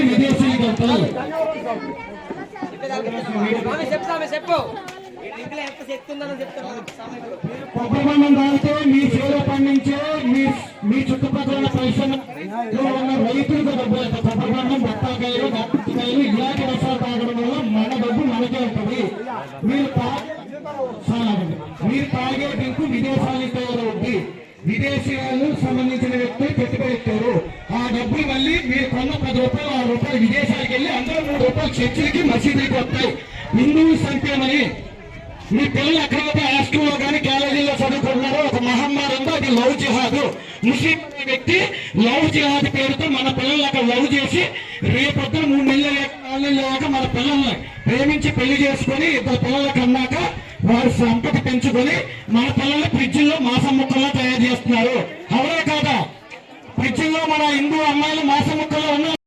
విదేశీయులకు వెళ్తాయి. కొబ్బరి బొండం తాగితే మీ చేలో పండించే మీ చుట్టుపక్కల పరిశ్రమలో ఉన్న రైతులకు డబ్బులు అవుతాయి. కొబ్బరి బొండం, బత్తాకాయలు, నాటుకాయలు ఇలాంటి రసాలు తాగడం వల్ల మన డబ్బు మనకే ఉంటుంది. మీరు తాగే డ్రింకు విదేశాలకు తయారవుద్ది. విదేశీయాలకు సంబంధించిన వ్యక్తులు పెట్టుబడి పెట్టారు. ఆ డబ్బులు మళ్ళీ మీరు కొన్న 10 రూపాయలు 6 రూపాయలు విదేశాలకు వెళ్ళి అందరూ 3 రూపాయలు చర్చిలకి మసీదులకి వస్తాయి. హిందువులు సంఖ్యమని మీ పిల్లలు ఎక్కడైతే హాస్టల్లో కానీ కాలేజీలో చదువుకుంటున్నారో ఒక మహమ్మారి ఉందో అది లవ్ జిహాద్. ముస్లిం అనే వ్యక్తి లవ్ జిహాద్ పేరుతో మన పిల్లలు అక్కడ లవ్ చేసి రేపొద్దున 3 నెలలు 4 నెలలు లేక మన పిల్లల్ని ప్రేమించి పెళ్లి చేసుకుని 2 పిల్లల కన్నాక వారి సంపద పెంచుకొని మన పిల్లల్ని ఫ్రిడ్జ్లో మాసం ముక్కల్లో తయారు చేస్తున్నారు. అవునా కాదా? ఫ్రిడ్జ్లో మన హిందూ అమ్మాయిలు మాసం ముక్కల్లో ఉన్నారు.